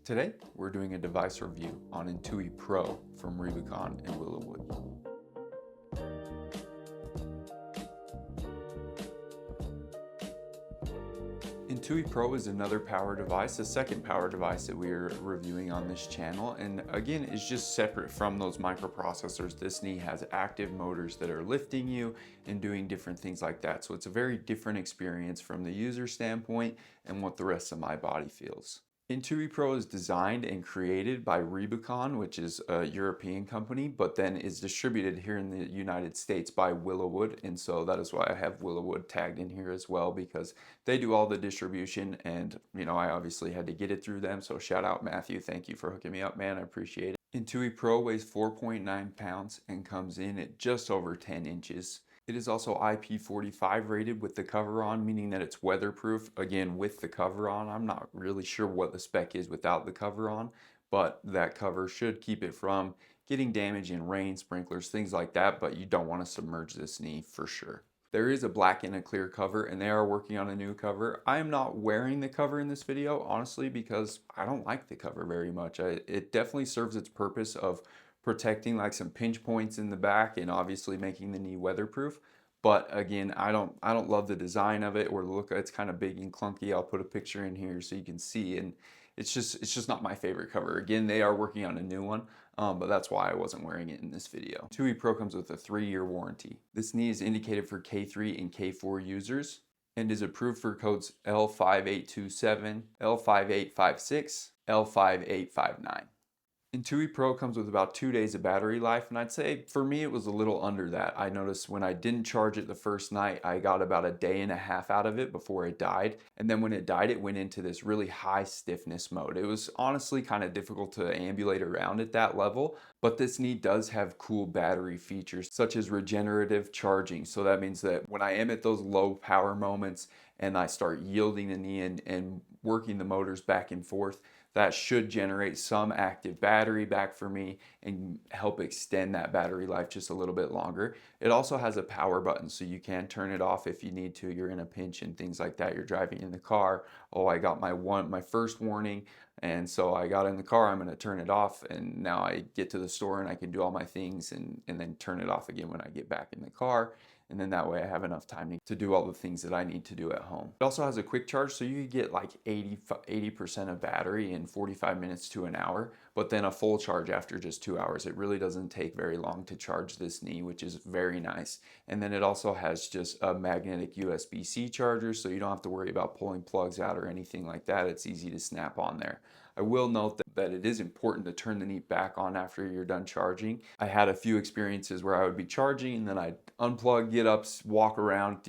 Today, we're doing a device review on Intui Pro from Reboocon in Willowwood. Intui Pro is another power device, the second power device that we are reviewing on this channel, and again, it's just separate from those microprocessors. This knee has active motors that are lifting you and doing different things like that. So it's a very different experience from the user standpoint and what the rest of my body feels. Intui Pro is designed and created by Reboocon, which is a European company, but then is distributed here in the United States by Willowwood. And so that is why I have Willowwood tagged in here as well, because they do all the distribution and, I obviously had to get it through them. So shout out Matthew. Thank you for hooking me up, man. I appreciate it. Intui Pro weighs 4.9 pounds and comes in at just over 10 inches. It is also IP45 rated with the cover on, meaning that it's weatherproof, again, with the cover on. I'm not really sure what the spec is without the cover on, but that cover should keep it from getting damage in rain, sprinklers, things like that, but you don't want to submerge this knee for sure. There is a black and a clear cover, and they are working on a new cover. I am not wearing the cover in this video, honestly, because I don't like the cover very much. It definitely serves its purpose of protecting like some pinch points in the back and obviously making the knee weatherproof. But again, I don't love the design of it or the look. It's kind of big and clunky. I'll put a picture in here so you can see, and it's just not my favorite cover. Again, they are working on a new one, but that's why I wasn't wearing it in this video. Intui Pro comes with a 3-year warranty. This knee is indicated for K3 and K4 users and is approved for codes L5827, L5856, L5859. Intui Pro comes with about 2 days of battery life, and I'd say for me it was a little under that. I noticed when I didn't charge it the first night, I got about a day and a half out of it before it died. And then when it died, it went into this really high stiffness mode. It was honestly kind of difficult to ambulate around at that level, but this knee does have cool battery features such as regenerative charging. So that means that when I am at those low power moments and I start yielding the knee and working the motors back and forth, that should generate some active battery back for me and help extend that battery life just a little bit longer. It also has a power button, so you can turn it off if you need to. You're in a pinch and things like that. You're driving in the car. Oh, I got my first warning, and so I got in the car. I'm going to turn it off, and now I get to the store and I can do all my things and then turn it off again when I get back in the car. And then that way I have enough time to do all the things that I need to do at home. It also has a quick charge, so you could get like 80% of battery in 45 minutes to an hour, but then a full charge after just 2 hours. It really doesn't take very long to charge this knee, which is very nice. And then it also has just a magnetic USB-C charger, so you don't have to worry about pulling plugs out or anything like that. It's easy to snap on there. I will note that it is important to turn the knee back on after you're done charging. I had a few experiences where I would be charging and then I'd unplug, get up, walk around,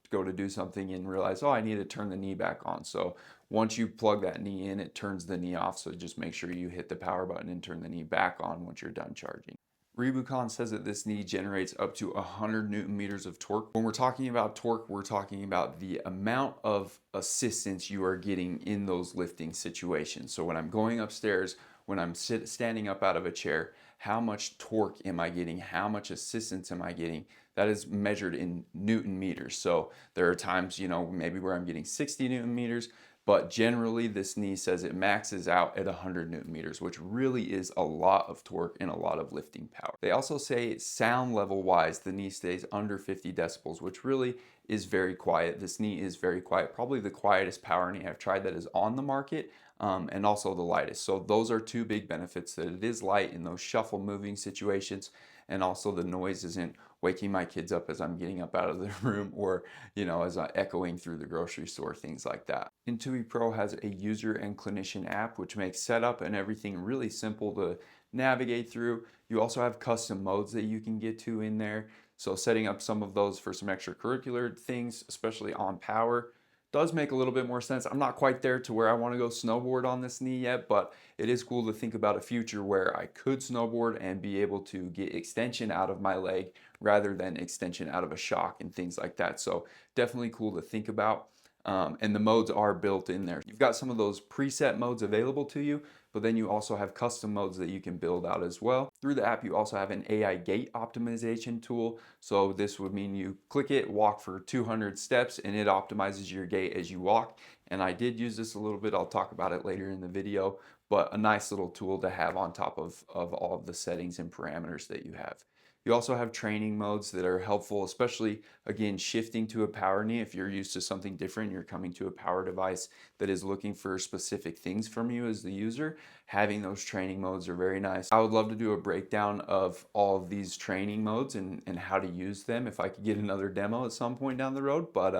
go to do something and realize, oh, I need to turn the knee back on. So once you plug that knee in, it turns the knee off. So just make sure you hit the power button and turn the knee back on once you're done charging. Reboocon says that this knee generates up to 100 Newton meters of torque. When we're talking about torque, we're talking about the amount of assistance you are getting in those lifting situations. So when I'm going upstairs, when I'm standing up out of a chair, how much torque am I getting? How much assistance am I getting? That is measured in Newton meters. So there are times, maybe where I'm getting 60 Newton meters, but generally this knee says it maxes out at 100 Newton meters, which really is a lot of torque and a lot of lifting power. They also say sound level wise, the knee stays under 50 decibels, which really is very quiet. This knee is very quiet, probably the quietest power knee I've tried that is on the market, and also the lightest. So those are two big benefits, that it is light in those shuffle moving situations, and also the noise isn't waking my kids up as I'm getting up out of the room or, as I'm echoing through the grocery store, things like that. Intui Pro has a user and clinician app, which makes setup and everything really simple to navigate through. You also have custom modes that you can get to in there. So setting up some of those for some extracurricular things, especially on power, does make a little bit more sense. I'm not quite there to where I want to go snowboard on this knee yet, but it is cool to think about a future where I could snowboard and be able to get extension out of my leg rather than extension out of a shock and things like that. So definitely cool to think about. And the modes are built in there. You've got some of those preset modes available to you, but then you also have custom modes that you can build out as well. Through the app, you also have an AI gait optimization tool. So this would mean you click it, walk for 200 steps, and it optimizes your gait as you walk. And I did use this a little bit. I'll talk about it later in the video, but a nice little tool to have on top of all of the settings and parameters that you have. You also have training modes that are helpful, especially again, shifting to a power knee. If you're used to something different, you're coming to a power device that is looking for specific things from you as the user, having those training modes are very nice. I would love to do a breakdown of all of these training modes and how to use them if I could get another demo at some point down the road, but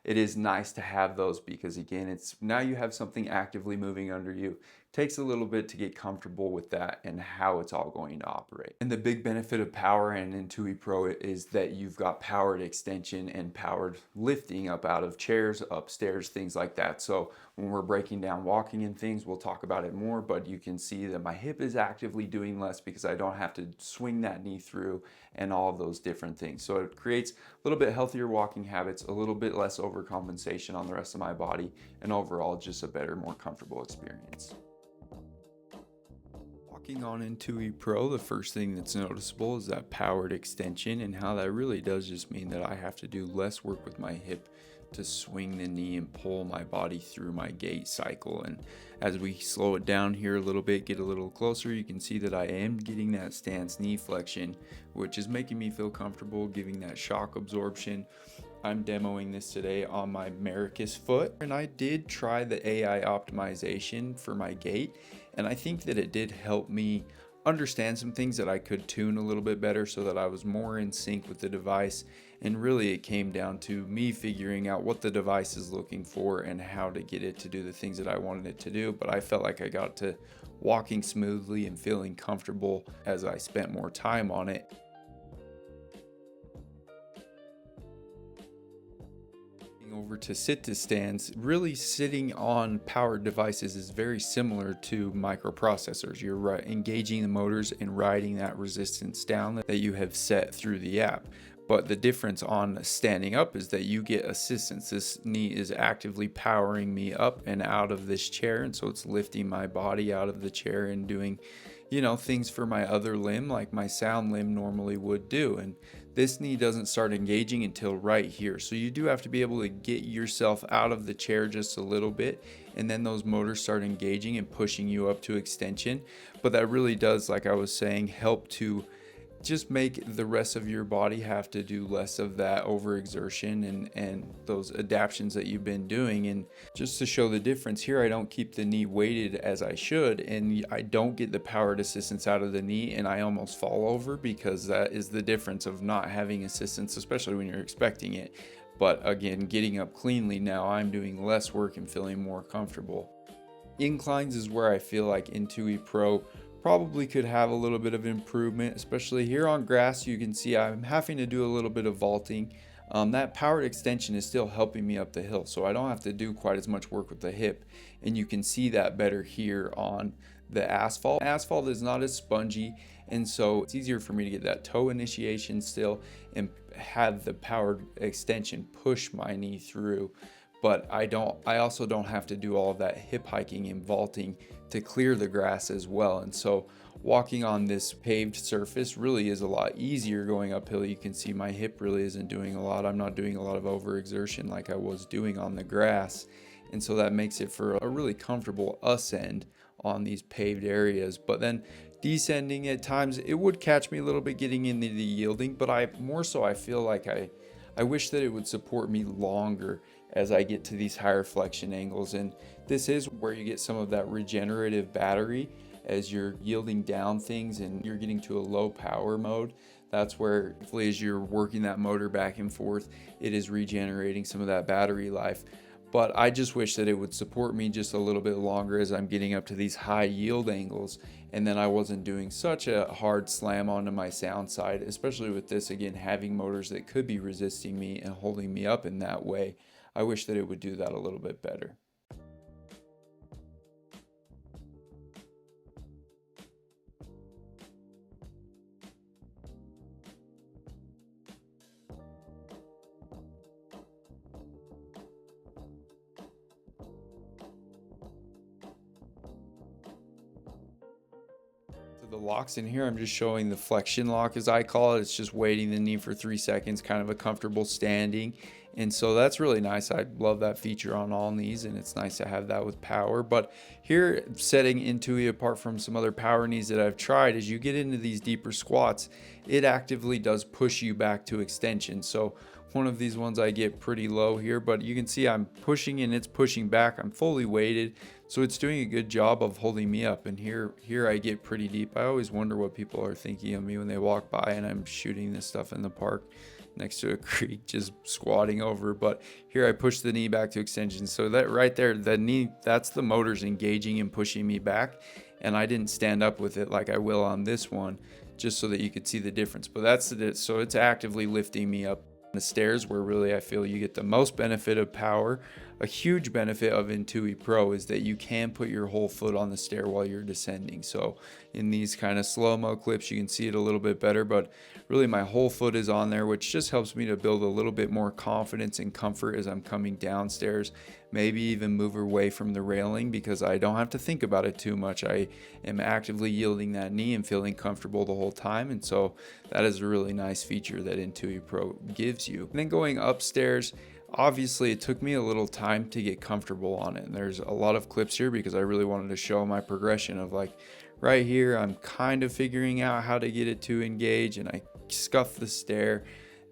it is nice to have those because again, it's now you have something actively moving under you. Takes a little bit to get comfortable with that and how it's all going to operate. And the big benefit of Power and Intui Pro is that you've got powered extension and powered lifting up out of chairs, upstairs, things like that. So when we're breaking down walking and things, we'll talk about it more, but you can see that my hip is actively doing less because I don't have to swing that knee through and all of those different things. So it creates a little bit healthier walking habits, a little bit less overcompensation on the rest of my body, and overall just a better, more comfortable experience. Walking on Intui Pro, the first thing that's noticeable is that powered extension, and how that really does just mean that I have to do less work with my hip to swing the knee and pull my body through my gait cycle. And as we slow it down here a little bit, get a little closer, you can see that I am getting that stance knee flexion, which is making me feel comfortable, giving that shock absorption. I'm demoing this today on my Maricus foot, and I did try the AI optimization for my gait, and I think that it did help me understand some things that I could tune a little bit better so that I was more in sync with the device. And really it came down to me figuring out what the device is looking for and how to get it to do the things that I wanted it to do. But I felt like I got to walking smoothly and feeling comfortable as I spent more time on it. Over to sit to stands, really sitting on powered devices is very similar to microprocessors. You're engaging the motors and riding that resistance down that you have set through the app. But the difference on standing up is that you get assistance. This knee is actively powering me up and out of this chair, and so it's lifting my body out of the chair and doing, you know, things for my other limb like my sound limb normally would do. And this knee doesn't start engaging until right here. So you do have to be able to get yourself out of the chair just a little bit, and then those motors start engaging and pushing you up to extension. But that really does, like I was saying, help to just make the rest of your body have to do less of that overexertion and those adaptations that you've been doing. And just to show the difference here, I don't keep the knee weighted as I should, and I don't get the powered assistance out of the knee, and I almost fall over because that is the difference of not having assistance, especially when you're expecting it. But again, getting up cleanly now, I'm doing less work and feeling more comfortable. Inclines is where I feel like Intui Pro probably could have a little bit of improvement, especially here on grass. You can see I'm having to do a little bit of vaulting. That powered extension is still helping me up the hill, so I don't have to do quite as much work with the hip, and you can see that better here on the asphalt. Asphalt is not as spongy, and so it's easier for me to get that toe initiation still and have the powered extension push my knee through. But I also don't have to do all of that hip hiking and vaulting to clear the grass as well. And so walking on this paved surface really is a lot easier going uphill. You can see my hip really isn't doing a lot. I'm not doing a lot of overexertion like I was doing on the grass. And so that makes it for a really comfortable ascend on these paved areas. But then descending at times, it would catch me a little bit getting into the yielding, but I feel like I wish that it would support me longer as I get to these higher flexion angles. And this is where you get some of that regenerative battery as you're yielding down things and you're getting to a low power mode. That's where, hopefully, as you're working that motor back and forth, it is regenerating some of that battery life. But I just wish that it would support me just a little bit longer as I'm getting up to these high yield angles, and then I wasn't doing such a hard slam onto my sound side, especially with this, again, having motors that could be resisting me and holding me up in that way. I wish that it would do that a little bit better. the locks in here, I'm just showing the flexion lock as I call it. It's just weighting the knee for 3 seconds, kind of a comfortable standing. And so that's really nice. I love that feature on all knees, and it's nice to have that with power. But here, setting Intui apart from some other power knees that I've tried, as you get into these deeper squats, it actively does push you back to extension. So one of these ones I get pretty low here, but you can see I'm pushing and it's pushing back. I'm fully weighted, so it's doing a good job of holding me up. And here I get pretty deep. I always wonder what people are thinking of me when they walk by and I'm shooting this stuff in the park next to a creek, just squatting over. But here I push the knee back to extension. So that right there, the knee, that's the motors engaging and pushing me back. And I didn't stand up with it like I will on this one, just so that you could see the difference. But that's it. So it's actively lifting me up. The stairs, where really I feel you get the most benefit of power. A huge benefit of Intui Pro is that you can put your whole foot on the stair while you're descending. So in these kind of slow-mo clips, you can see it a little bit better, but really my whole foot is on there, which just helps me to build a little bit more confidence and comfort as I'm coming downstairs. Maybe even move away from the railing because I don't have to think about it too much. I am actively yielding that knee and feeling comfortable the whole time. And so that is a really nice feature that Intui Pro gives you. And then going upstairs, obviously it took me a little time to get comfortable on it. And there's a lot of clips here because I really wanted to show my progression of like right here, I'm kind of figuring out how to get it to engage, and I scuff the stair.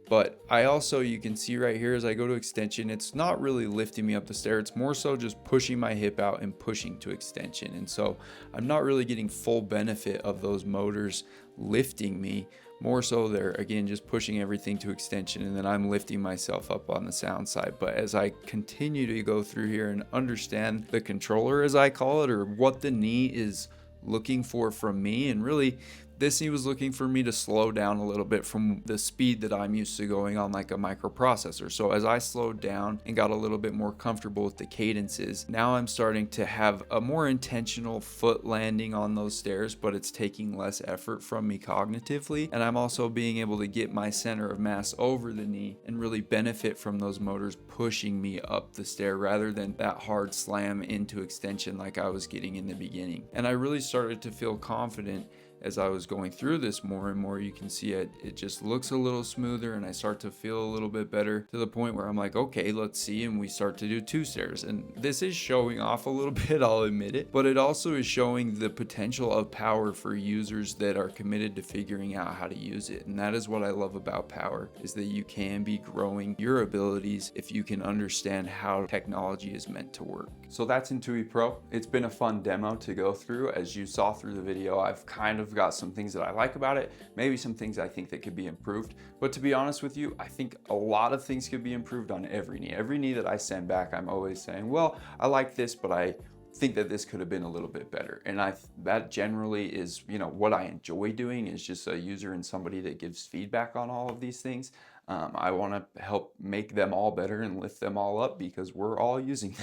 But I also, you can see right here as I go to extension, it's not really lifting me up the stair. It's more so just pushing my hip out and pushing to extension. And so I'm not really getting full benefit of those motors lifting me. More so they're, again, just pushing everything to extension, and then I'm lifting myself up on the sound side. But as I continue to go through here and understand the controller, as I call it, or what the knee is looking for from me, and really this knee was looking for me to slow down a little bit from the speed that I'm used to going on like a microprocessor. So as I slowed down and got a little bit more comfortable with the cadences, now I'm starting to have a more intentional foot landing on those stairs, but it's taking less effort from me cognitively. And I'm also being able to get my center of mass over the knee and really benefit from those motors pushing me up the stair rather than that hard slam into extension like I was getting in the beginning. And I really started to feel confident as I was going through this more and more. You can see it just looks a little smoother, and I start to feel a little bit better to the point where I'm like, okay, let's see. And we start to do 2 stairs. And this is showing off a little bit, I'll admit it, but it also is showing the potential of power for users that are committed to figuring out how to use it. And that is what I love about power, is that you can be growing your abilities if you can understand how technology is meant to work. So that's Intui Pro. It's been a fun demo to go through. As you saw through the video, I've kind of got some things that I like about it, maybe some things I think that could be improved. But to be honest with you, I think a lot of things could be improved on every knee. Every knee that I send back, I'm always saying, well, I like this, but I think that this could have been a little bit better. And that generally is, what I enjoy doing, is just a user and somebody that gives feedback on all of these things. I want to help make them all better and lift them all up because we're all using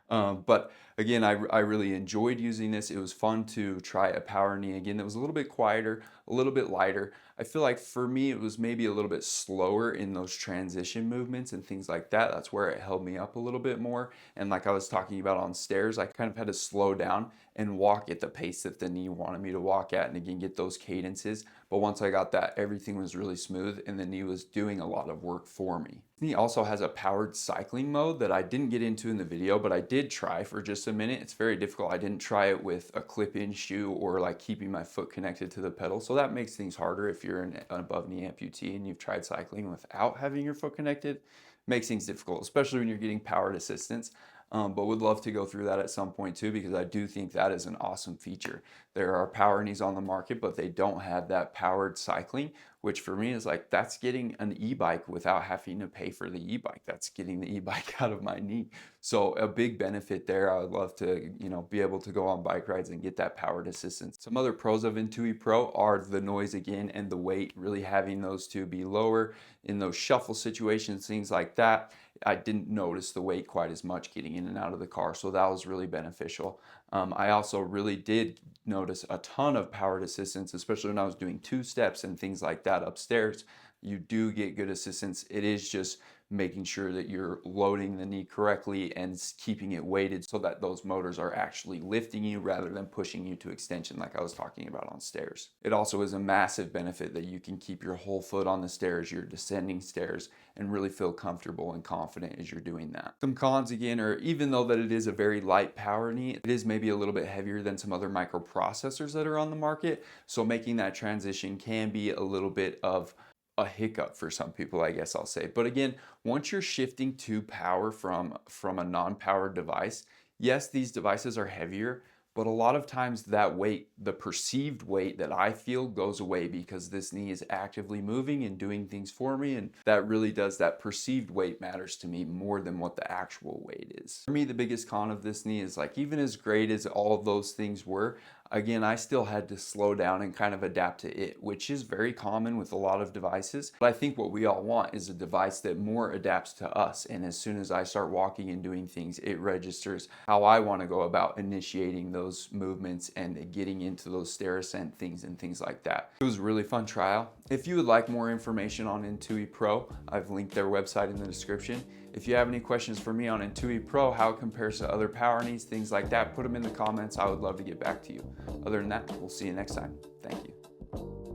them. But again, I really enjoyed using this. It was fun to try a power knee again that was a little bit quieter, a little bit lighter. I feel like for me, it was maybe a little bit slower in those transition movements and things like that. That's where it held me up a little bit more. And like I was talking about on stairs, I kind of had to slow down and walk at the pace that the knee wanted me to walk at, and again, get those cadences. But once I got that, everything was really smooth and the knee was doing a lot of work for me. The knee also has a powered cycling mode that I didn't get into in the video, but I did try for just a minute. It's very difficult. I didn't try it with a clip-in shoe or like keeping my foot connected to the pedal. So that makes things harder if you're an above knee amputee and you've tried cycling without having your foot connected. Makes things difficult, especially when you're getting powered assistance. But would love to go through that at some point too, because I do think that is an awesome feature. There are power knees on the market, but they don't have that powered cycling, which for me is like, that's getting an e-bike without having to pay for the e-bike. That's getting the e-bike out of my knee. So a big benefit there. I would love to, be able to go on bike rides and get that powered assistance. Some other pros of Intui Pro are the noise again and the weight, really having those two be lower in those shuffle situations, things like that. I didn't notice the weight quite as much getting in and out of the car, so that was really beneficial. I also really did notice a ton of powered assistance, especially when I was doing 2 steps and things like that upstairs. you do get good assistance. It is just making sure that you're loading the knee correctly and keeping it weighted so that those motors are actually lifting you rather than pushing you to extension like I was talking about on stairs. It also is a massive benefit that you can keep your whole foot on the stairs, you're descending stairs, and really feel comfortable and confident as you're doing that. Some cons again are, even though that it is a very light power knee, it is maybe a little bit heavier than some other microprocessors that are on the market. So making that transition can be a little bit of a hiccup for some people, I guess I'll say. But again, once you're shifting to power from a non-powered device, yes, these devices are heavier, but a lot of times that weight, the perceived weight that I feel, goes away because this knee is actively moving and doing things for me, and that really does, that perceived weight matters to me more than what the actual weight is. For me, the biggest con of this knee is, like, even as great as all of those things were, again, I still had to slow down and kind of adapt to it, which is very common with a lot of devices. But I think what we all want is a device that more adapts to us. And as soon as I start walking and doing things, it registers how I want to go about initiating those movements and getting into those stair ascent things and things like that. It was a really fun trial. If you would like more information on Intui Pro, I've linked their website in the description. If you have any questions for me on Intui Pro, how it compares to other power knees, things like that, put them in the comments. I would love to get back to you. Other than that, we'll see you next time. Thank you.